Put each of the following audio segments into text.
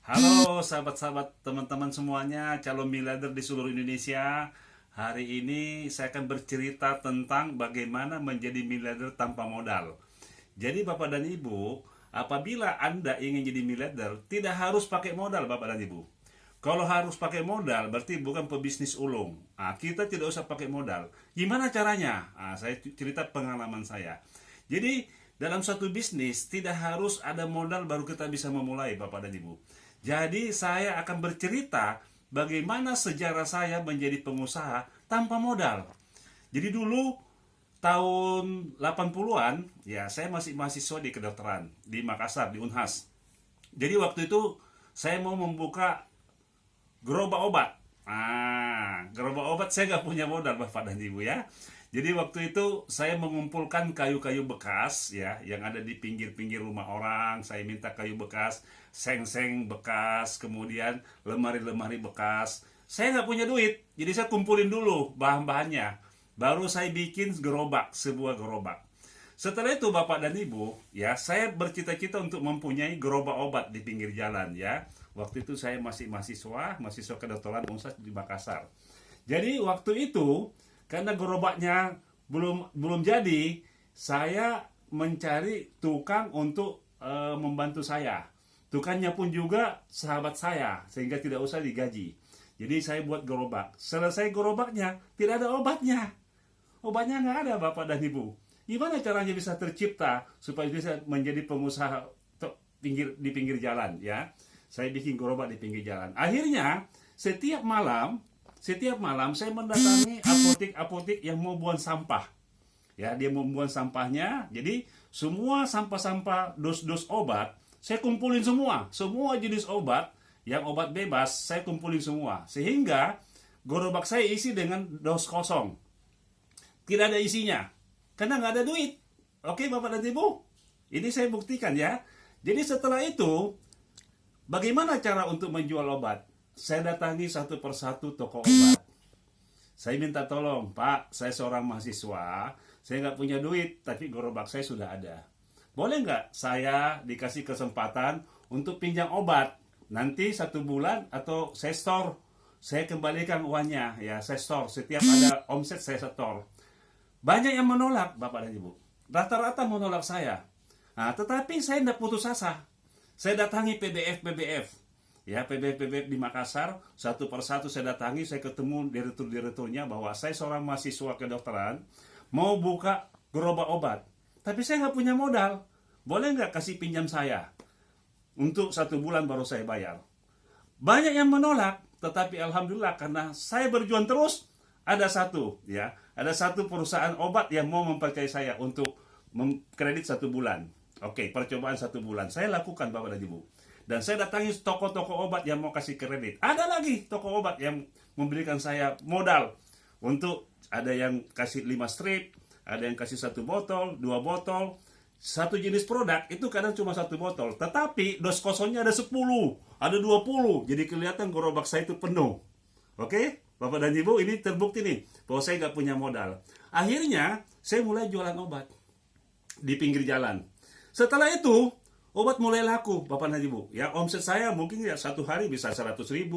Halo sahabat-sahabat teman-teman semuanya, calon miliarder di seluruh Indonesia. Hari ini saya akan bercerita tentang bagaimana menjadi miliarder tanpa modal. Jadi Bapak dan Ibu, apabila Anda ingin jadi miliarder, tidak harus pakai modal Bapak dan Ibu. Kalau harus pakai modal, berarti bukan pebisnis ulung. Kita tidak usah pakai modal. Gimana caranya? Saya cerita pengalaman saya. Jadi, dalam satu bisnis, tidak harus ada modal baru kita bisa memulai, Bapak dan Ibu. Jadi, saya akan bercerita bagaimana sejarah saya menjadi pengusaha tanpa modal. Jadi dulu, tahun 80-an, ya saya masih mahasiswa di kedokteran, di Makassar, di Unhas. Jadi waktu itu, saya mau membuka gerobak obat. Gerobak obat saya nggak punya modal Bapak dan Ibu ya. Jadi waktu itu saya mengumpulkan kayu-kayu bekas ya yang ada di pinggir-pinggir rumah orang. Saya minta kayu bekas, seng-seng bekas, kemudian lemari-lemari bekas. Saya nggak punya duit, jadi saya kumpulin dulu bahan-bahannya. Baru saya bikin gerobak, sebuah gerobak. Setelah itu Bapak dan Ibu, ya saya bercita-cita untuk mempunyai gerobak obat di pinggir jalan ya. Waktu itu saya masih mahasiswa kedokteran Unsas di Makassar. Jadi waktu itu karena gerobaknya belum belum jadi, saya mencari tukang untuk membantu saya. Tukangnya pun juga sahabat saya sehingga tidak usah digaji. Jadi saya buat gerobak. Selesai gerobaknya, tidak ada obatnya. Obatnya nggak ada Bapak dan Ibu. Gimana caranya bisa tercipta supaya bisa menjadi pengusaha di pinggir jalan ya? Saya bikin gerobak di pinggir jalan. Akhirnya setiap malam saya mendatangi apotek-apotek yang mau buang sampah. Ya, dia mau buang sampahnya. Jadi semua sampah-sampah dos-dos obat saya kumpulin semua. Semua jenis obat yang obat bebas saya kumpulin semua. Sehingga gerobak saya isi dengan dos kosong. Tidak ada isinya. Karena nggak ada duit. Oke Bapak dan Ibu. Ini saya buktikan ya. Jadi setelah itu, bagaimana cara untuk menjual obat? Saya datangi satu persatu toko obat. Saya minta tolong, Pak, saya seorang mahasiswa, saya nggak punya duit, tapi gerobak saya sudah ada. Boleh nggak saya dikasih kesempatan untuk pinjam obat? Nanti 1 bulan atau saya store, saya kembalikan uangnya, ya saya store. Setiap ada omset saya store. Banyak yang menolak, Bapak dan Ibu. Rata-rata menolak saya. Tetapi saya tidak putus asa. Saya datangi PBF. Ya, PBF di Makassar, satu persatu saya datangi, saya ketemu direktur-direkturnya bahwa saya seorang mahasiswa kedokteran, mau buka gerobak obat. Tapi saya nggak punya modal. Boleh nggak kasih pinjam saya? Untuk 1 bulan baru saya bayar. Banyak yang menolak, tetapi alhamdulillah karena saya berjuang terus, ada satu perusahaan obat yang mau mempercayai saya untuk kredit 1 bulan. Oke, percobaan 1 bulan. Saya lakukan Bapak dan Ibu. Dan saya datangi toko-toko obat yang mau kasih kredit. Ada lagi toko obat yang memberikan saya modal. Untuk ada yang kasih 5 strip, ada yang kasih 1 botol, 2 botol. Satu jenis produk itu kadang cuma 1 botol. Tetapi dos kosongnya ada 10, ada 20. Jadi kelihatan gerobak saya itu penuh. Oke, Bapak dan Ibu, ini terbukti nih bahwa saya nggak punya modal. Akhirnya saya mulai jualan obat di pinggir jalan. Setelah itu obat mulai laku Bapak dan Ibu. Ya, omset saya mungkin ya satu hari bisa 100.000,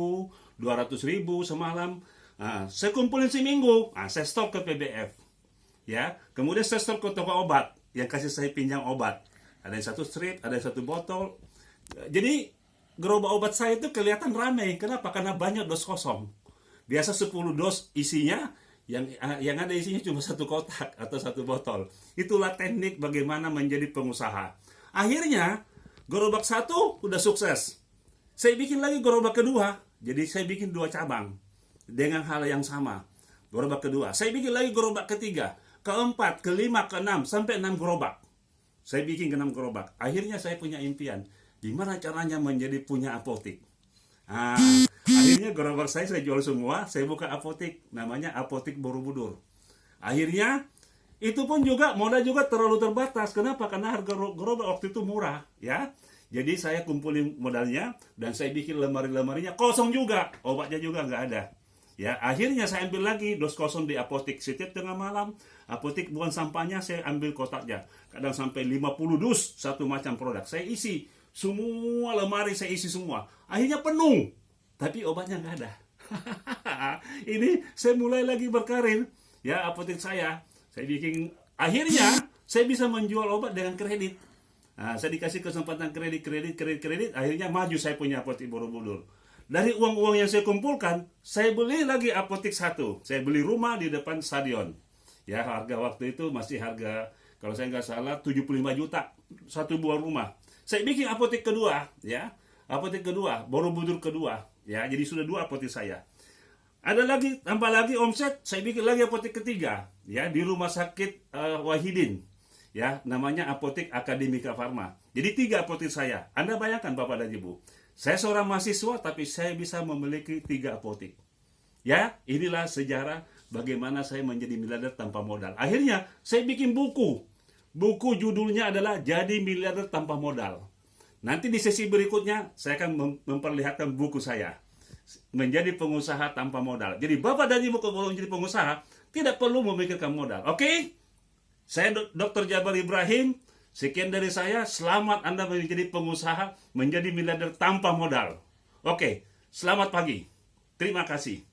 200.000 semalam. Saya kumpulin seminggu. Saya stok ke PBF. Ya, kemudian saya stok ke toko obat yang kasih saya pinjam obat. Ada yang 1 strip, ada yang 1 botol. Jadi gerobak obat saya itu kelihatan ramai. Kenapa? Karena banyak dos kosong. Biasa 10 dos isinya, yang ada isinya cuma 1 kotak atau 1 botol. Itulah teknik bagaimana menjadi pengusaha. Akhirnya gerobak 1 udah sukses. Saya bikin lagi gerobak kedua. Jadi saya bikin 2 cabang dengan hal yang sama. Gerobak kedua. Saya bikin lagi gerobak ketiga, keempat, kelima, keenam, sampai 6 gerobak. Saya bikin 6 gerobak. Akhirnya saya punya impian. Gimana caranya menjadi punya apotek? Akhirnya gerobak saya jual semua. Saya buka apotek, namanya Apotek Borobudur. Akhirnya itu pun juga modal juga terlalu terbatas. Kenapa? Karena harga gerobak waktu itu murah, ya. Jadi saya kumpulin modalnya dan saya bikin lemari-lemarinya kosong juga, obatnya juga nggak ada. Ya, akhirnya saya ambil lagi dos kosong di apotek. Setiap tengah malam, apotek buang sampahnya saya ambil kotaknya. Kadang sampai 50 dus satu macam produk. Saya isi Semua lemari saya isi semua. Akhirnya penuh. Tapi obatnya nggak ada. Ini saya mulai lagi berkarir. Ya, apotek saya. Saya bikin, akhirnya saya bisa menjual obat dengan kredit. Nah, saya dikasih kesempatan kredit. Akhirnya maju saya punya apotek Borobudur. Dari uang-uang yang saya kumpulkan, saya beli lagi apotek satu. Saya beli rumah di depan stadion. Ya, harga waktu itu masih harga, kalau saya nggak salah, 75 juta. Satu buah rumah. Saya bikin apotek kedua, ya. Apotek kedua, Borobudur kedua. Ya, jadi sudah 2 apotek saya. Ada lagi, tambah lagi omset, saya bikin lagi apotek ketiga. Ya, di rumah sakit Wahidin. Ya, namanya Apotek Akademika Farma. Jadi 3 apotek saya. Anda bayangkan Bapak dan Ibu. Saya seorang mahasiswa, tapi saya bisa memiliki 3 apotek. Ya, inilah sejarah bagaimana saya menjadi miliarder tanpa modal. Akhirnya, saya bikin buku. Buku judulnya adalah Jadi Miliarder Tanpa Modal. Nanti di sesi berikutnya, saya akan memperlihatkan buku saya. Menjadi pengusaha tanpa modal. Jadi Bapak dan Ibu kalau menjadi pengusaha, tidak perlu memikirkan modal. Oke? Saya Dr. Jabar Ibrahim. Sekian dari saya. Selamat Anda menjadi pengusaha, menjadi miliarder tanpa modal. Oke, selamat pagi. Terima kasih.